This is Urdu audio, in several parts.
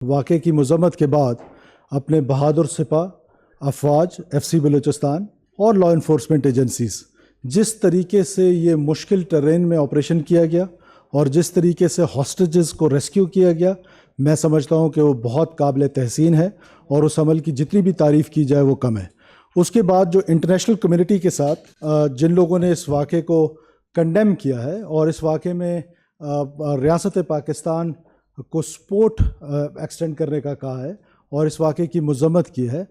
واقعے کی مذمت کے بعد اپنے بہادر سپاہ، افواج، ایف سی بلوچستان اور لا انفورسمنٹ ایجنسیز جس طریقے سے یہ مشکل ٹرین میں آپریشن کیا گیا اور جس طریقے سے ہاسٹیجز کو ریسکیو کیا گیا، میں سمجھتا ہوں کہ وہ بہت قابل تحسین ہے اور اس عمل کی جتنی بھی تعریف کی جائے وہ کم ہے۔ اس کے بعد جو انٹرنیشنل کمیونٹی کے ساتھ جن لوگوں نے اس واقعے کو کنڈیم کیا ہے اور اس واقعے میں ریاست پاکستان کو سپورٹ ایکسٹینڈ کرنے کا کہا ہے اور اس واقعے کی مذمت کی ہے،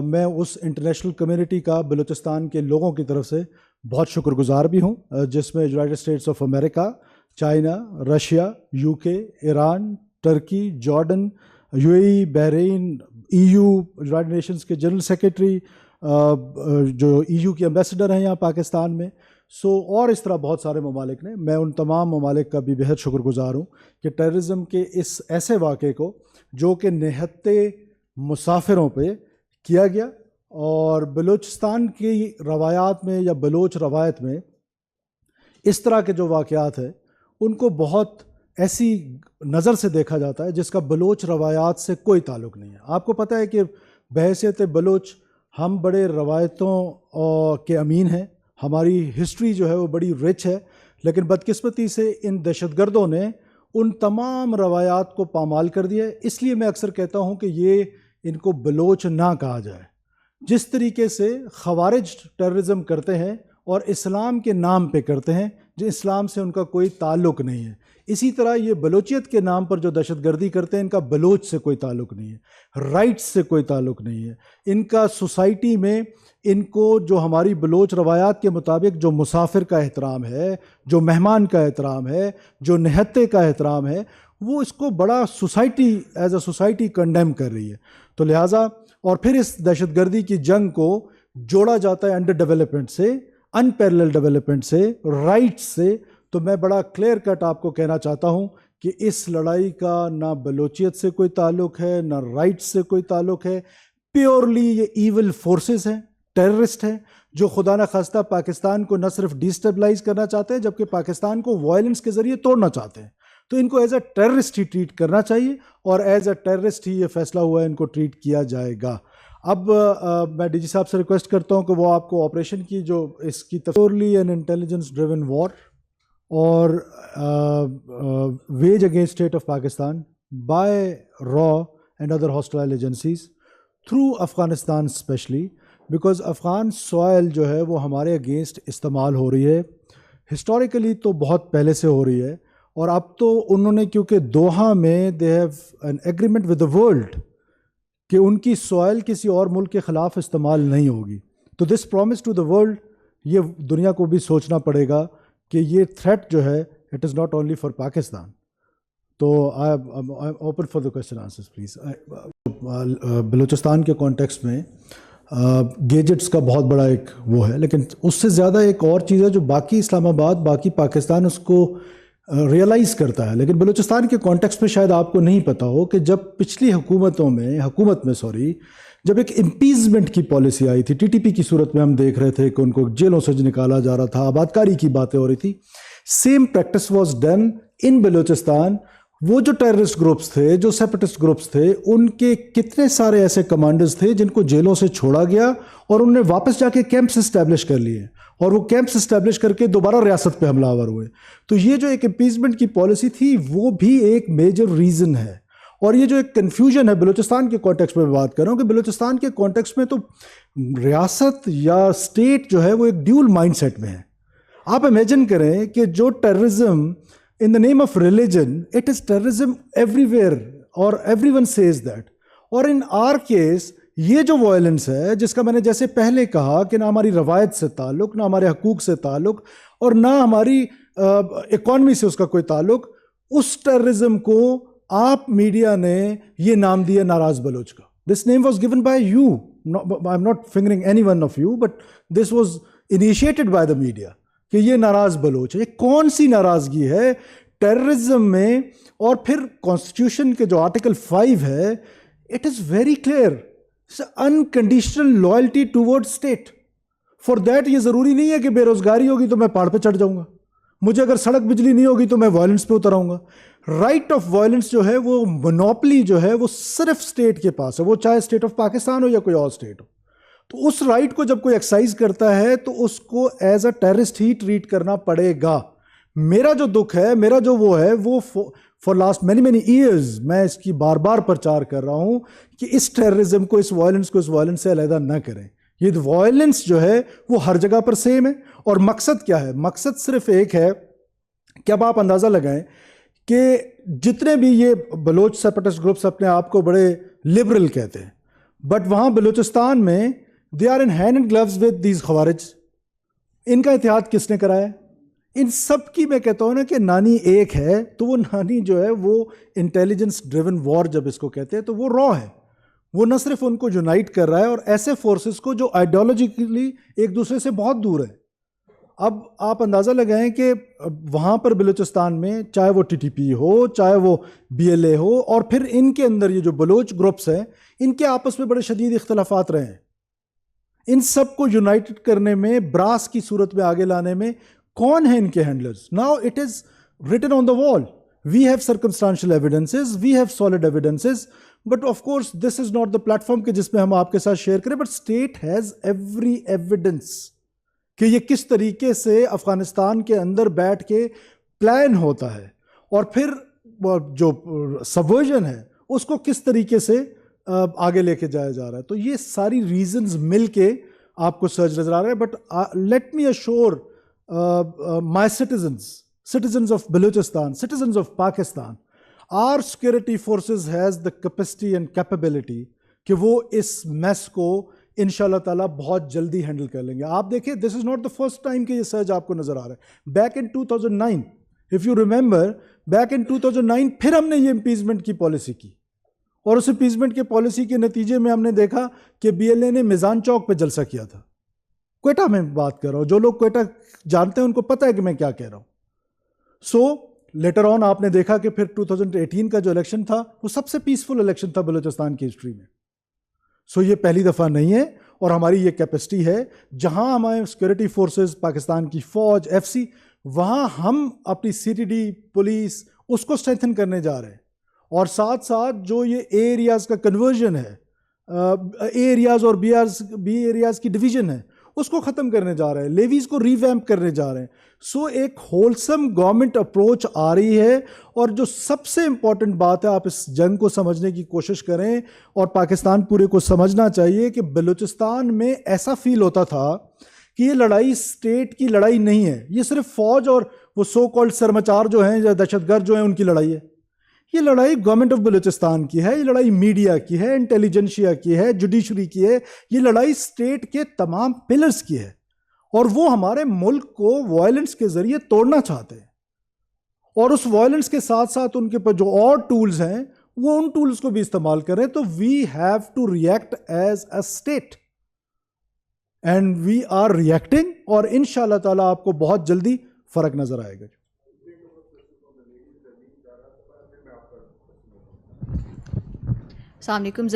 میں اس انٹرنیشنل کمیونٹی کا بلوچستان کے لوگوں کی طرف سے بہت شکر گزار بھی ہوں، جس میں United States of America, China, Russia, U K, Iran, ترکی، Jordan, U A E, Bahrain, E U, United Nations کے جنرل سیکریٹری، جو ای یو کے ایمبیسڈر ہیں یہاں پاکستان میں، اور اس طرح بہت سارے ممالک نے، میں ان تمام ممالک کا بھی بہت شکر گزار ہوں کہ ٹیررزم کے اس ایسے واقعے کو جو کہ نہتے مسافروں پہ کیا گیا اور بلوچستان کی روایات میں یا بلوچ روایت میں اس طرح کے جو واقعات ہیں ان کو بہت ایسی نظر سے دیکھا جاتا ہے جس کا بلوچ روایات سے کوئی تعلق نہیں ہے۔ آپ کو پتہ ہے کہ بحیثیت بلوچ ہم بڑے روایتوں کے امین ہیں، ہماری ہسٹری جو ہے وہ بڑی رچ ہے، لیکن بدقسمتی سے ان دہشت گردوں نے ان تمام روایات کو پامال کر دیا ہے۔ اس لیے میں اکثر کہتا ہوں کہ یہ ان کو بلوچ نہ کہا جائے۔ جس طریقے سے خوارج ٹیررزم کرتے ہیں اور اسلام کے نام پہ کرتے ہیں جو اسلام سے ان کا کوئی تعلق نہیں ہے، اسی طرح یہ بلوچیت کے نام پر جو دہشت گردی کرتے ہیں ان کا بلوچ سے کوئی تعلق نہیں ہے، رائٹس سے کوئی تعلق نہیں ہے، ان کا سوسائٹی میں ان کو جو ہماری بلوچ روایات کے مطابق جو مسافر کا احترام ہے، جو مہمان کا احترام ہے، جو نہتے کا احترام ہے، وہ اس کو بڑا society as a society condemn کر رہی ہے۔ تو لہٰذا اور پھر اس دہشت گردی کی جنگ کو جوڑا جاتا ہے انڈر ڈیولپمنٹ سے، ان پیرلل ڈیولپمنٹ سے، رائٹس سے۔ تو میں بڑا کلیئر کٹ آپ کو کہنا چاہتا ہوں کہ اس لڑائی کا نہ بلوچیت سے کوئی تعلق ہے، نہ رائٹس سے کوئی تعلق ہے، پیورلی یہ ایول فورسز ہیں، ٹیررسٹ ہیں، جو خدا نخواستہ پاکستان کو نہ صرف ڈیسٹیبلائز کرنا چاہتے ہیں جبکہ پاکستان کو وائلنس کے ذریعے توڑنا چاہتے ہیں۔ تو ان کو ایز اے ٹیررسٹ ہی ٹریٹ کرنا چاہیے اور ایز اے ٹیررسٹ ہی یہ فیصلہ ہوا ہے ان کو ٹریٹ کیا جائے گا۔ اب میں ڈی جی صاحب سے ریکویسٹ کرتا ہوں کہ وہ آپ کو آپریشن کی جو اس کی purely an intelligence driven war اور wage against state of Pakistan by را and other hostile agencies through Afghanistan especially, because Afghan soil جو ہے وہ ہمارے اگینسٹ استعمال ہو رہی ہے، ہسٹوریکلی تو بہت پہلے سے ہو رہی ہے، اور اب تو انہوں نے کیونکہ دوحہ میں they have an agreement with the world کہ ان کی سوائل کسی اور ملک کے خلاف استعمال نہیں ہوگی، تو this promise to the world, یہ دنیا کو بھی سوچنا پڑے گا کہ یہ تھریٹ جو ہے it is not only for Pakistan. تو I open for the question answers please. Balochistan کے کانٹیکسٹ میں گیجٹس کا بہت بڑا ایک وہ ہے، لیکن اس سے زیادہ ایک اور چیز ہے جو باقی اسلام آباد، باقی پاکستان اس کو ریئلائز کرتا ہے، لیکن بلوچستان کے کانٹیکسٹ میں شاید آپ کو نہیں پتہ ہو کہ جب پچھلی حکومت میں جب ایک امپیزمنٹ کی پالیسی آئی تھی، ٹی ٹی پی کی صورت میں ہم دیکھ رہے تھے کہ ان کو جیلوں سے نکالا جا رہا تھا، آبادکاری کی باتیں ہو رہی تھی، same practice was done in Balochistan. وہ جو ٹیررسٹ گروپس تھے، جو سیپریٹسٹ گروپس تھے، ان کے کتنے سارے ایسے کمانڈرز تھے جن کو جیلوں سے چھوڑا گیا اور انہوں نے واپس جا کے کیمپس اسٹیبلش کر لیے اور وہ کیمپس اسٹیبلش کر کے دوبارہ ریاست پہ حملہ آور ہوئے۔ تو یہ جو ایک امپیچمنٹ کی پالیسی تھی وہ بھی ایک میجر ریزن ہے، اور یہ جو ایک کنفیوژن ہے بلوچستان کے کانٹیکسٹ میں بات کر رہا ہوں کہ بلوچستان کے کانٹیکسٹ میں تو ریاست یا اسٹیٹ جو ہے وہ ایک ڈیول مائنڈ سیٹ میں ہے۔ آپ امیجن کریں کہ جو terrorism in the name of religion, it is terrorism everywhere or everyone says that. اور in our case یہ جو وائلنس ہے جس کا میں نے جیسے پہلے کہا کہ نہ ہماری روایت سے تعلق، نہ ہمارے حقوق سے تعلق اور نہ ہماری اکانومی سے اس کا کوئی تعلق، اس ٹیررزم کو آپ میڈیا نے یہ نام دیا ناراض بلوچ کا۔ This name was given by you. I'm not fingering any one of you, but this was initiated by the media کہ یہ ناراض بلوچ ہے۔ یہ کون سی ناراضگی ہے ٹیررزم میں؟ اور پھر کانسٹیٹیوشن کے جو آرٹیکل 5 ہے، it is very clear, unconditional loyalty toward state. For that یہ ضروری نہیں ہے کہ بے روزگاری ہوگی تو میں پہاڑ پہ چڑھ جاؤں گا، مجھے اگر سڑک بجلی نہیں ہوگی تو میں وائلنس پہ اتر آؤں گا. رائٹ آف وائلنس جو ہے وہ مونوپلی جو ہے وہ صرف اسٹیٹ کے پاس ہے, وہ چاہے اسٹیٹ آف پاکستان ہو یا کوئی اور اسٹیٹ ہو. تو اس رائٹ کو جب کوئی ایکسرسائز کرتا ہے تو اس کو ایز اے ٹیررسٹ ہی ٹریٹ کرنا پڑے گا. میرا جو دکھ ہے, میرا جو وہ ہے, وہ فار لاسٹ مینی ایئرز میں اس کی بار بار پرچار کر رہا ہوں کہ اس ٹیررزم کو, اس وائلنس سے علیحدہ نہ کریں. یہ وائلنس جو ہے وہ ہر جگہ پر سیم ہے. اور مقصد کیا ہے؟ مقصد صرف ایک ہے کہ اب آپ اندازہ لگائیں کہ جتنے بھی یہ بلوچ سیپریٹسٹ گروپس اپنے آپ کو بڑے لبرل کہتے ہیں, بٹ وہاں بلوچستان میں they are in hand and gloves with these خوارج. ان کا اتحاد کس نے کرایا؟ ان سب کی میں کہتا ہوں نا کہ نانی ایک ہے, تو وہ نانی جو ہے وہ انٹیلیجنس ڈریون وار جب اس کو کہتے ہیں تو وہ را ہے. وہ نہ صرف ان کو یونائٹ کر رہا ہے اور ایسے فورسز کو جو آئیڈیالوجیکلی ایک دوسرے سے بہت دور ہے. اب آپ اندازہ لگائیں کہ وہاں پر بلوچستان میں چاہے وہ ٹی ٹی پی ہو, چاہے وہ بی ایل اے ہو, اور پھر ان کے اندر یہ جو بلوچ گروپس ہیں ان کے آپس میں بڑے شدید اختلافات رہے ہیں. ان سب کو یونائٹڈ کرنے میں, براس کی صورت میں آگے لانے میں کون ہیں ان کے handlers? Now it is written on the wall. We have circumstantial evidences, we have solid evidences, but of course this is not the platform کہ جس میں ہم آپ کے ساتھ شیئر کریں. But state has every evidence کہ یہ کس طریقے سے افغانستان کے اندر بیٹھ کے پلان ہوتا ہے, اور پھر جو سبورژن ہے اس کو کس طریقے سے آگے لے کے جایا جا رہا ہے. تو یہ ساری ریزنز مل کے آپ کو سرچ نظر آ رہا ہے. But let me assure my citizens of Balochistan, citizens of Pakistan, our security forces has the capacity and capability کہ وہ اس میس کو انشاءاللہ تعالیٰ بہت جلدی ہینڈل کر لیں گے. آپ دیکھیں, this is not the first time کہ یہ سرج آپ کو نظر آ رہا ہے. Back in 2009 if you remember, back in 2009 پھر ہم نے یہ امپیچمنٹ کی پالیسی کی, اور اس امپیچمنٹ کے پالیسی کے نتیجے میں ہم نے دیکھا کہ بی ایل اے نے میزان چوک پہ جلسہ کیا تھا. کوئٹہ میں بات کر رہا ہوں, جو لوگ کوئٹہ جانتے ہیں ان کو پتہ ہے کہ میں کیا کہہ رہا ہوں. سو لیٹر آن آپ نے دیکھا کہ پھر 2018 کا جو الیکشن تھا وہ سب سے پیسفل الیکشن تھا بلوچستان کی ہسٹری میں. سو یہ پہلی دفعہ نہیں ہے, اور ہماری یہ کیپیسٹی ہے جہاں ہمارے سیکورٹی فورسز, پاکستان کی فوج, ایف سی, وہاں ہم اپنی سی ٹی ڈی پولیس اس کو اسٹرینتھن کرنے جا رہے ہیں. اور ساتھ ساتھ جو یہ اے ایریاز کا کنورژن ہے, اے ایریاز اور بی ایریاز کی ڈویژن ہے, اس کو ختم کرنے جا رہے ہیں, لیویز کو ریویمپ کرنے جا رہے ہیں. سو ایک ہولسم گورنمنٹ اپروچ آ رہی ہے. اور جو سب سے امپورٹنٹ بات ہے, آپ اس جنگ کو سمجھنے کی کوشش کریں, اور پاکستان پورے کو سمجھنا چاہیے کہ بلوچستان میں ایسا فیل ہوتا تھا کہ یہ لڑائی اسٹیٹ کی لڑائی نہیں ہے, یہ صرف فوج اور وہ سو کالڈ سرمچار جو ہیں یا دہشت گرد جو ہیں ان کی لڑائی ہے. یہ لڑائی گورنمنٹ آف بلوچستان کی ہے, یہ لڑائی میڈیا کی ہے, انٹیلیجنشیا کی ہے, جوڈیشری کی ہے, یہ لڑائی اسٹیٹ کے تمام پلرز کی ہے. اور وہ ہمارے ملک کو وائلنس کے ذریعے توڑنا چاہتے ہیں, اور اس وائلنس کے ساتھ ساتھ ان کے پاس جو اور ٹولز ہیں وہ ان ٹولز کو بھی استعمال کریں. تو we have to react as a state, and we are reacting, اور انشاءاللہ تعالیٰ آپ کو بہت جلدی فرق نظر آئے گا. السلام علیکم.